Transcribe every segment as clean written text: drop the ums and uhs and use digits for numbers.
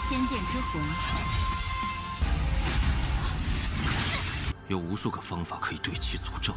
仙剑之魂。有无数个方法可以对其诅咒。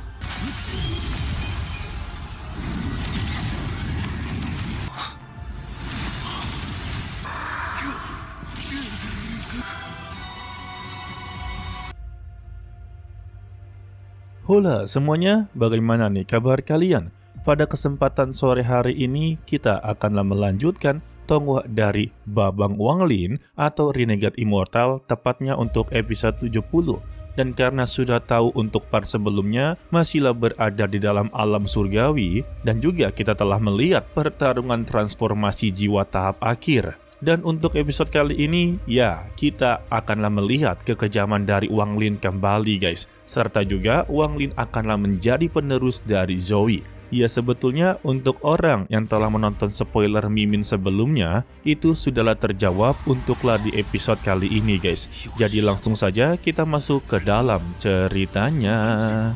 Hola semuanya, bagaimana nih kabar kalian? Pada kesempatan sore hari ini, kita akanlah melanjutkan tonggak dari Babang Wanglin atau Renegade Immortal, tepatnya untuk episode 70. Dan karena sudah tahu untuk part sebelumnya, masihlah berada di dalam alam surgawi, dan juga kita telah melihat pertarungan transformasi jiwa tahap akhir. Dan untuk episode kali ini, ya, kita akanlah melihat kekejaman dari Wanglin kembali guys. Serta juga Wanglin akanlah menjadi penerus dari Zoe. Ya, sebetulnya untuk orang yang telah menonton spoiler Mimin sebelumnya, itu sudahlah terjawab untuklah di episode kali ini guys. Jadi langsung saja kita masuk ke dalam ceritanya.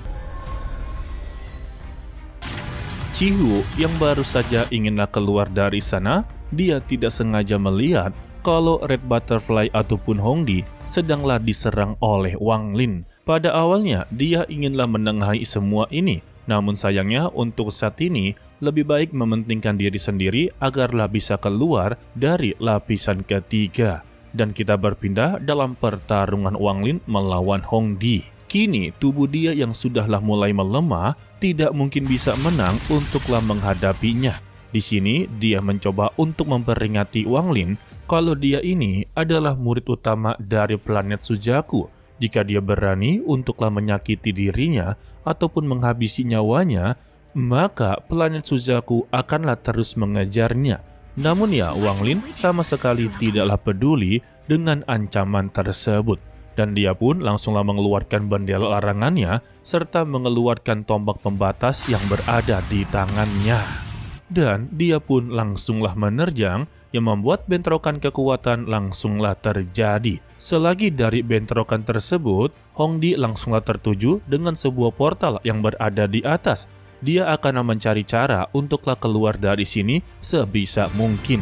Chihu yang baru saja inginlah keluar dari sana, dia tidak sengaja melihat kalau Red Butterfly ataupun Hongdi sedanglah diserang oleh Wanglin. Pada awalnya dia inginlah menengahi semua ini, namun sayangnya untuk saat ini lebih baik mementingkan diri sendiri agarlah bisa keluar dari lapisan ketiga. Dan kita berpindah dalam pertarungan Wanglin melawan Hongdi. Kini tubuh dia yang sudahlah mulai melemah tidak mungkin bisa menang untuklah menghadapinya. Di sini dia mencoba untuk memperingati Wanglin kalau dia ini adalah murid utama dari planet Suzaku. Jika dia berani untuklah menyakiti dirinya ataupun menghabisi nyawanya, maka planet Suzaku akanlah terus mengejarnya. Namun ya, Wanglin sama sekali tidaklah peduli dengan ancaman tersebut. Dan dia pun langsunglah mengeluarkan bendera larangannya serta mengeluarkan tombak pembatas yang berada di tangannya. Dan dia pun langsunglah menerjang yang membuat bentrokan kekuatan langsunglah terjadi. Selagi dari bentrokan tersebut, Hongdi langsunglah tertuju dengan sebuah portal yang berada di atas. Dia akan mencari cara untuklah keluar dari sini sebisa mungkin.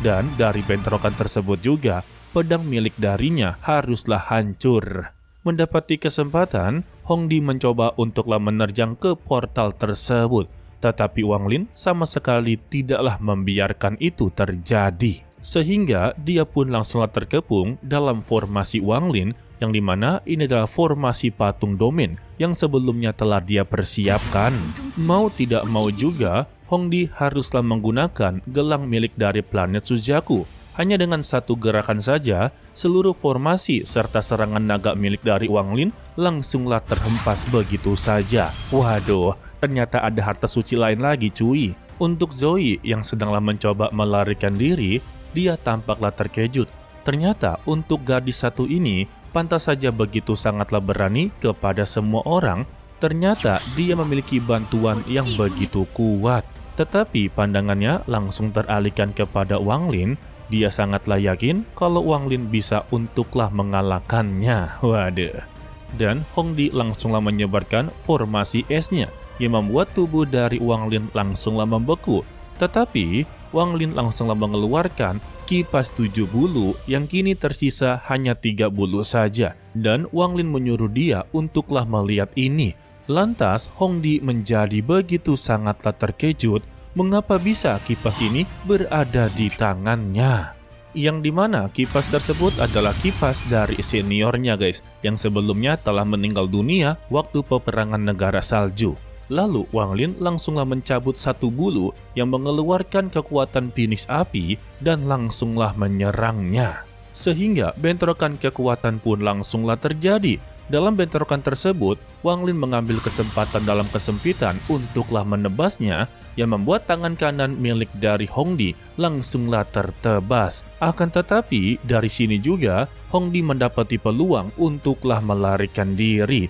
Dan dari bentrokan tersebut juga, pedang milik darinya haruslah hancur. Mendapati kesempatan, Hongdi mencoba untuklah menerjang ke portal tersebut. Tetapi Wanglin sama sekali tidaklah membiarkan itu terjadi. Sehingga dia pun langsunglah terkepung dalam formasi Wanglin, yang dimana ini adalah formasi patung domain yang sebelumnya telah dia persiapkan. Mau tidak mau juga, Hongdi haruslah menggunakan gelang milik dari planet Suzaku. Hanya dengan satu gerakan saja, seluruh formasi serta serangan naga milik dari Wanglin langsunglah terhempas begitu saja. Waduh, ternyata ada harta suci lain lagi cuy. Untuk Zoe yang sedanglah mencoba melarikan diri, dia tampaklah terkejut. Ternyata untuk gadis satu ini, pantas saja begitu sangatlah berani kepada semua orang. Ternyata dia memiliki bantuan yang begitu kuat. Tetapi pandangannya langsung teralihkan kepada Wanglin. Dia sangatlah yakin kalau Wanglin bisa untuklah mengalahkannya. Waduh. Dan Hongdi langsunglah menyebarkan formasi esnya yang membuat tubuh dari Wanglin langsunglah membeku. Tetapi Wanglin langsunglah mengeluarkan kipas 7 bulu yang kini tersisa hanya 3 bulu saja. Dan Wanglin menyuruh dia untuklah melihat ini. Lantas Hongdi menjadi begitu sangatlah terkejut. Mengapa bisa kipas ini berada di tangannya? Yang dimana kipas tersebut adalah kipas dari seniornya guys, yang sebelumnya telah meninggal dunia waktu peperangan negara salju. Lalu Wanglin langsunglah mencabut satu bulu yang mengeluarkan kekuatan Phoenix api dan langsunglah menyerangnya. Sehingga bentrokan kekuatan pun langsunglah terjadi. Dalam bentrokan tersebut, Wanglin mengambil kesempatan dalam kesempitan untuklah menebasnya, yang membuat tangan kanan milik dari Hongdi langsunglah tertebas. Akan tetapi, dari sini juga, Hongdi mendapati peluang untuklah melarikan diri.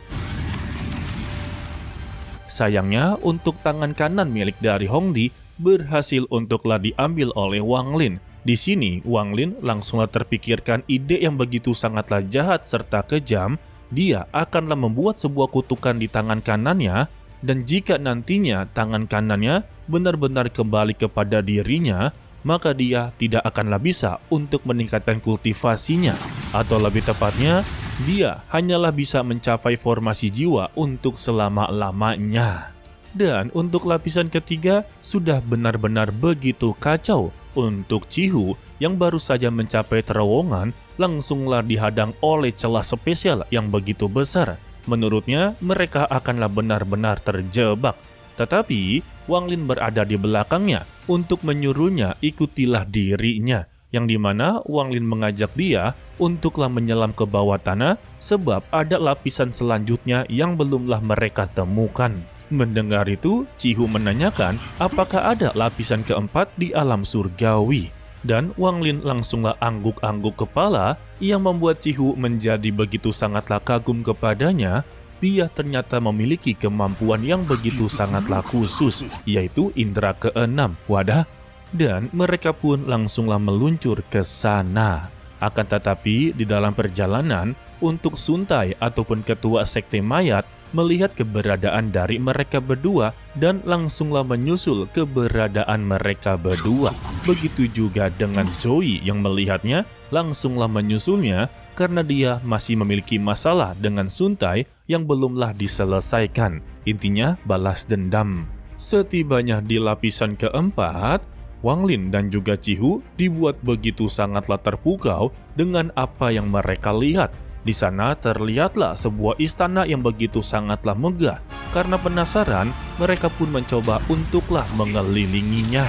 Sayangnya, untuk tangan kanan milik dari Hongdi berhasil untuklah diambil oleh Wanglin. Di sini, Wanglin langsunglah terpikirkan ide yang begitu sangatlah jahat serta kejam. Dia akanlah membuat sebuah kutukan di tangan kanannya, dan jika nantinya tangan kanannya benar-benar kembali kepada dirinya, maka dia tidak akanlah bisa untuk meningkatkan kultivasinya. Atau lebih tepatnya, dia hanyalah bisa mencapai formasi jiwa untuk selama-lamanya. Dan untuk lapisan ketiga, sudah benar-benar begitu kacau. Untuk Chihu yang baru saja mencapai terowongan, langsunglah dihadang oleh celah spesial yang begitu besar. Menurutnya, mereka akanlah benar-benar terjebak. Tetapi, Wang Lin berada di belakangnya untuk menyuruhnya ikutilah dirinya. Yang dimana Wang Lin mengajak dia untuklah menyelam ke bawah tanah sebab ada lapisan selanjutnya yang belumlah mereka temukan. Mendengar itu, Chihu menanyakan apakah ada lapisan keempat di alam surgawi. Dan Wang Lin langsunglah angguk-angguk kepala yang membuat Chihu menjadi begitu sangatlah kagum kepadanya. Dia ternyata memiliki kemampuan yang begitu sangatlah khusus, yaitu indera keenam. Wadah! Dan mereka pun langsunglah meluncur ke sana. Akan tetapi di dalam perjalanan, untuk Suntai ataupun ketua sekte mayat melihat keberadaan dari mereka berdua dan langsunglah menyusul keberadaan mereka berdua. Begitu juga dengan Joey yang melihatnya langsunglah menyusulnya karena dia masih memiliki masalah dengan Suntai yang belumlah diselesaikan. Intinya balas dendam. Setibanya di lapisan keempat, Wang Lin dan juga Chihu dibuat begitu sangatlah terpukau dengan apa yang mereka lihat. Di sana terlihatlah sebuah istana yang begitu sangatlah megah. Karena penasaran, mereka pun mencoba untuklah mengelilinginya.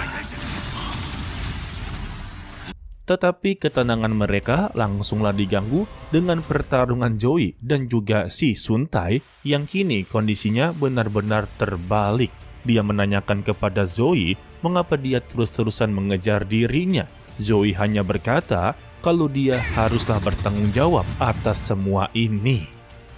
Tetapi ketenangan mereka langsunglah diganggu dengan pertarungan Joey dan juga si Suntai yang kini kondisinya benar-benar terbalik. Dia menanyakan kepada Zoe mengapa dia terus-terusan mengejar dirinya. Zoe hanya berkata kalau dia haruslah bertanggung jawab atas semua ini.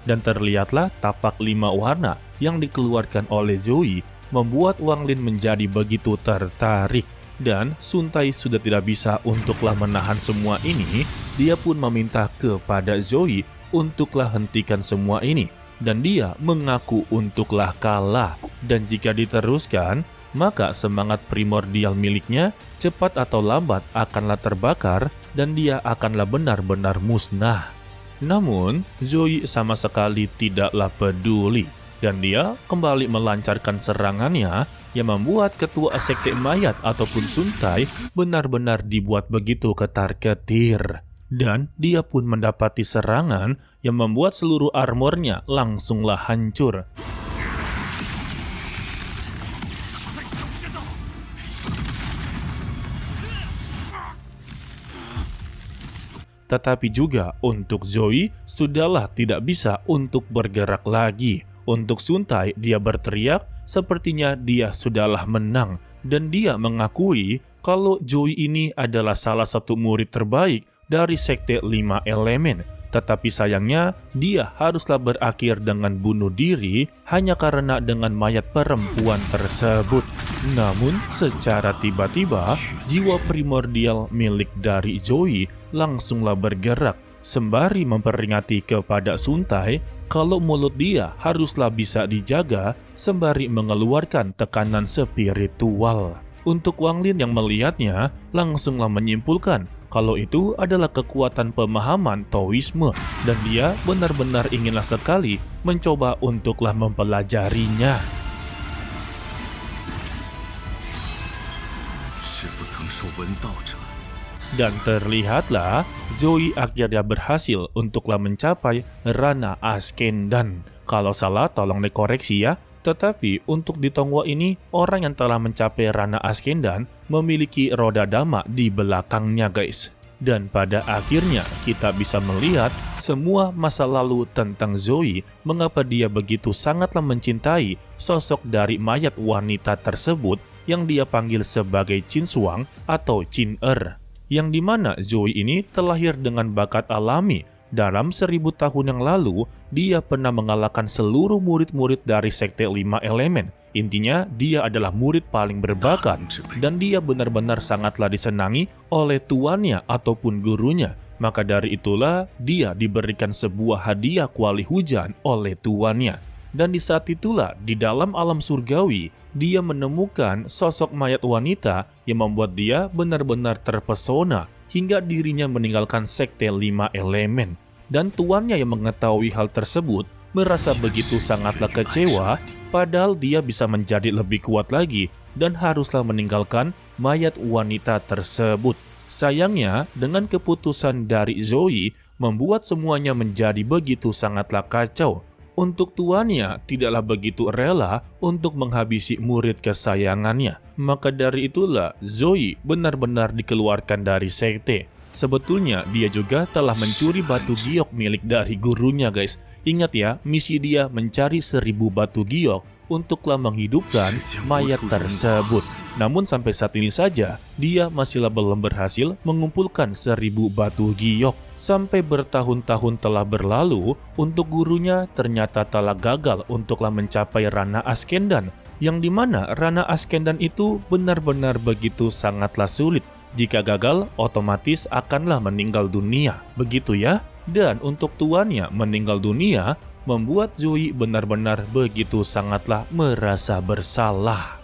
Dan terlihatlah tapak 5 warna yang dikeluarkan oleh Zoe membuat Wang Lin menjadi begitu tertarik. Dan Suntai sudah tidak bisa untuklah menahan semua ini. Dia pun meminta kepada Zoe untuklah hentikan semua ini. Dan dia mengaku untuklah kalah. Dan jika diteruskan, maka semangat primordial miliknya cepat atau lambat akanlah terbakar dan dia akanlah benar-benar musnah. Namun, Zoe sama sekali tidaklah peduli dan dia kembali melancarkan serangannya yang membuat ketua sekte mayat ataupun Suntai benar-benar dibuat begitu ketar-ketir. Dan dia pun mendapati serangan yang membuat seluruh armornya langsunglah hancur. Tetapi juga untuk Zoe sudahlah tidak bisa untuk bergerak lagi. Untuk Suntai dia berteriak sepertinya dia sudahlah menang. Dan dia mengakui kalau Zoe ini adalah salah satu murid terbaik dari sekte 5 elemen. Tetapi sayangnya dia haruslah berakhir dengan bunuh diri hanya karena dengan mayat perempuan tersebut. Namun secara tiba-tiba jiwa primordial milik dari Zoe langsunglah bergerak sembari memperingati kepada Suntai kalau mulut dia haruslah bisa dijaga sembari mengeluarkan tekanan spiritual. Untuk Wang Lin yang melihatnya langsunglah menyimpulkan kalau itu adalah kekuatan pemahaman Taoisme dan dia benar-benar inginlah sekali mencoba untuklah mempelajarinya. Dan terlihatlah Zoe akhirnya berhasil untuklah mencapai Rana Ascendan. Kalau salah tolong dikoreksi ya. Tetapi untuk di Tongwa ini, orang yang telah mencapai Rana Ascendan memiliki roda dama di belakangnya guys. Dan pada akhirnya kita bisa melihat semua masa lalu tentang Zoe, mengapa dia begitu sangatlah mencintai sosok dari mayat wanita tersebut yang dia panggil sebagai Qin Shuang atau Qin Er. Yang dimana Zoe ini terlahir dengan bakat alami. Dalam 1000 tahun yang lalu, dia pernah mengalahkan seluruh murid-murid dari sekte 5 elemen. Intinya, dia adalah murid paling berbakat dan dia benar-benar sangatlah disenangi oleh tuannya ataupun gurunya. Maka dari itulah, dia diberikan sebuah hadiah kuali hujan oleh tuannya. Dan di saat itulah, di dalam alam surgawi, dia menemukan sosok mayat wanita yang membuat dia benar-benar terpesona hingga dirinya meninggalkan sekte 5 elemen. Dan tuannya yang mengetahui hal tersebut merasa begitu sangatlah kecewa, padahal dia bisa menjadi lebih kuat lagi dan haruslah meninggalkan mayat wanita tersebut. Sayangnya, dengan keputusan dari Zoe membuat semuanya menjadi begitu sangatlah kacau. Untuk tuannya tidaklah begitu rela untuk menghabisi murid kesayangannya. Maka dari itulah Zoe benar-benar dikeluarkan dari sekte. Sebetulnya dia juga telah mencuri batu giok milik dari gurunya guys. Ingat ya, misi dia mencari 1000 batu giok untuklah menghidupkan mayat tersebut. Namun sampai saat ini saja, dia masihlah belum berhasil mengumpulkan 1000 batu giok. Sampai bertahun-tahun telah berlalu, untuk gurunya ternyata telah gagal untuklah mencapai Rana Askendan. Yang dimana Rana Askendan itu benar-benar begitu sangatlah sulit. Jika gagal, otomatis akanlah meninggal dunia. Begitu ya? Dan untuk tuannya meninggal dunia, membuat Zoe benar-benar begitu sangatlah merasa bersalah.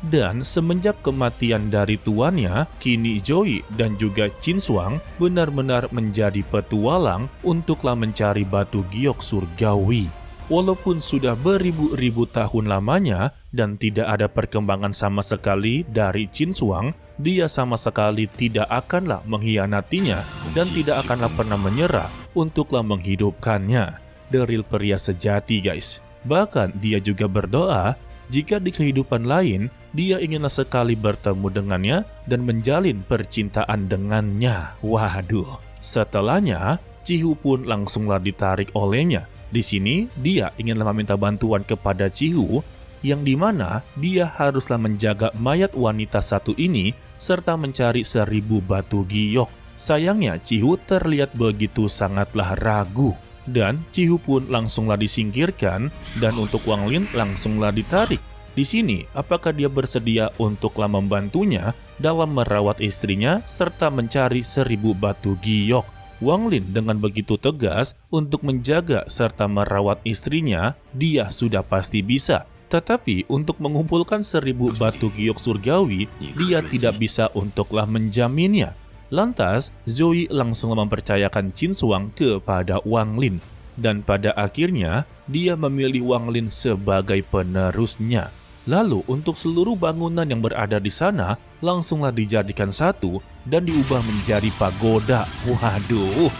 Dan semenjak kematian dari tuannya, kini Zoe dan juga Qin Shuang benar-benar menjadi petualang untuklah mencari batu giok surgawi. Walaupun sudah beribu-ribu tahun lamanya dan tidak ada perkembangan sama sekali dari Qin Shuang, dia sama sekali tidak akanlah mengkhianatinya dan tidak akanlah pernah menyerah untuklah menghidupkannya. Deril pria sejati guys. Bahkan dia juga berdoa jika di kehidupan lain dia inginlah sekali bertemu dengannya dan menjalin percintaan dengannya. Waduh, setelahnya Cihu pun langsunglah ditarik olehnya. Di sini dia inginlah meminta bantuan kepada Cihu, yang dimana dia haruslah menjaga mayat wanita satu ini serta mencari 1000 batu giok. Sayangnya Cihu terlihat begitu sangatlah ragu. Dan Cihu pun langsunglah disingkirkan dan untuk Wang Lin langsunglah ditarik. Di sini, apakah dia bersedia untuklah membantunya dalam merawat istrinya serta mencari 1000 batu giok? Wang Lin dengan begitu tegas untuk menjaga serta merawat istrinya, dia sudah pasti bisa. Tetapi untuk mengumpulkan 1000 batu giok surgawi, dia tidak bisa untuklah menjaminnya. Lantas, Zoe langsung mempercayakan Qin Shuang kepada Wang Lin. Dan pada akhirnya, dia memilih Wang Lin sebagai penerusnya. Lalu, untuk seluruh bangunan yang berada di sana, langsunglah dijadikan satu dan diubah menjadi pagoda. Waduh!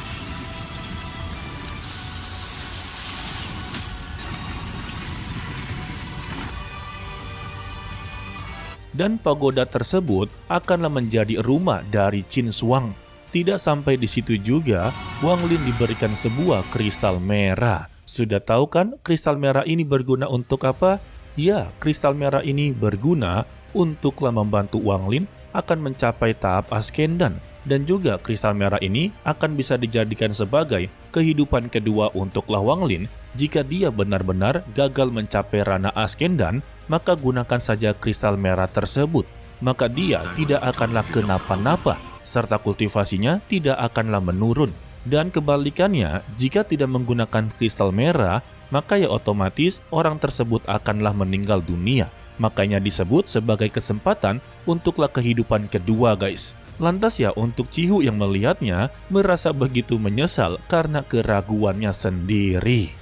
Dan pagoda tersebut akanlah menjadi rumah dari Qin Shuang. Tidak sampai di situ juga, Wang Lin diberikan sebuah kristal merah. Sudah tahu kan kristal merah ini berguna untuk apa? Ya, kristal merah ini berguna untuklah membantu Wang Lin akan mencapai tahap Askendan. Dan juga kristal merah ini akan bisa dijadikan sebagai kehidupan kedua untuklah Wang Lin. Jika dia benar-benar gagal mencapai Rana Askendan, maka gunakan saja kristal merah tersebut. Maka dia tidak akanlah kenapa-napa, serta kultivasinya tidak akanlah menurun. Dan kebalikannya, jika tidak menggunakan kristal merah, maka ya otomatis orang tersebut akanlah meninggal dunia. Makanya disebut sebagai kesempatan untuklah kehidupan kedua guys. Lantas ya untuk Cihu yang melihatnya merasa begitu menyesal karena keraguannya sendiri.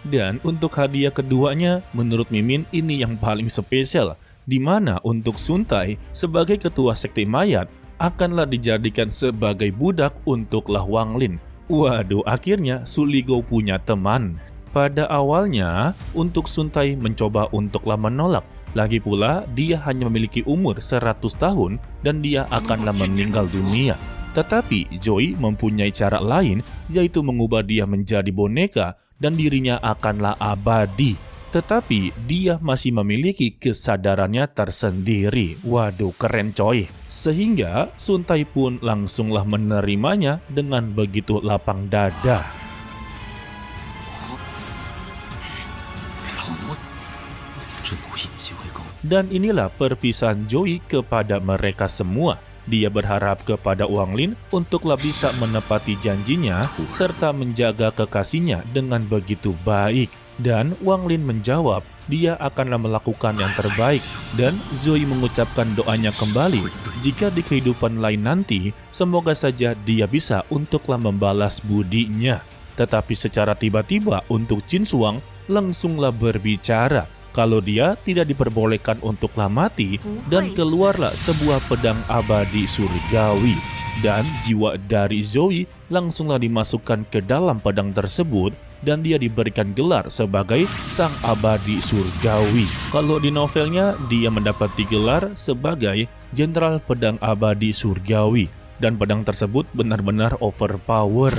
Dan untuk hadiah keduanya, menurut Mimin ini yang paling spesial, di mana untuk Suntai sebagai ketua sekte mayat akanlah dijadikan sebagai budak untuklah Wang Lin. Waduh, akhirnya Suligo punya teman. Pada awalnya, untuk Suntai mencoba untuklah menolak. Lagi pula, dia hanya memiliki umur 100 tahun dan dia akanlah meninggal dunia. Tetapi Zoe mempunyai cara lain, yaitu mengubah dia menjadi boneka dan dirinya akanlah abadi. Tetapi dia masih memiliki kesadarannya tersendiri. Waduh, keren coy. Sehingga Suntai pun langsunglah menerimanya dengan begitu lapang dada. Dan inilah perpisahan Zoe kepada mereka semua. Dia berharap kepada Wang Lin untuklah bisa menepati janjinya serta menjaga kekasihnya dengan begitu baik. Dan Wang Lin menjawab, dia akanlah melakukan yang terbaik. Dan Zoe mengucapkan doanya kembali, jika di kehidupan lain nanti, semoga saja dia bisa untuklah membalas budinya. Tetapi secara tiba-tiba untuk Qin Shuang langsunglah berbicara kalau dia tidak diperbolehkan untuklah mati, dan keluarlah sebuah pedang abadi surgawi. Dan jiwa dari Zoe langsunglah dimasukkan ke dalam pedang tersebut dan dia diberikan gelar sebagai sang abadi surgawi. Kalau di novelnya dia mendapati gelar sebagai Jenderal Pedang Abadi Surgawi dan pedang tersebut benar-benar overpower.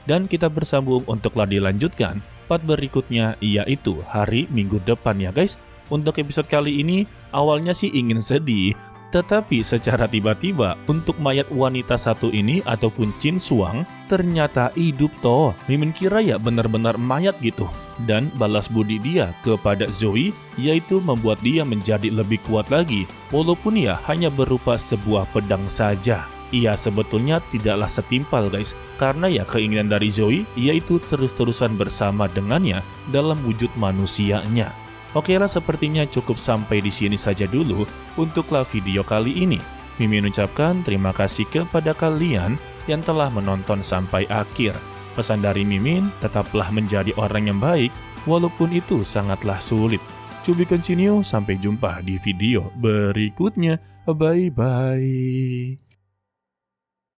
Dan kita bersambung untuklah dilanjutkan part berikutnya, yaitu hari Minggu depan ya guys. Untuk episode kali ini awalnya sih ingin sedih, tetapi secara tiba-tiba untuk mayat wanita satu ini ataupun Qin Shuang ternyata hidup toh. Mimin kira ya benar-benar mayat gitu. Dan balas budi dia kepada Zoe yaitu membuat dia menjadi lebih kuat lagi, walaupun ya hanya berupa sebuah pedang saja. Ia sebetulnya tidaklah setimpal guys, karena ya keinginan dari Zoe yaitu terus-terusan bersama dengannya dalam wujud manusianya. Oke lah, sepertinya cukup sampai di sini saja dulu untuklah video kali ini. Mimin ucapkan terima kasih kepada kalian yang telah menonton sampai akhir. Pesan dari Mimin, tetaplah menjadi orang yang baik walaupun itu sangatlah sulit. To be continue, sampai jumpa di video berikutnya. Bye-bye.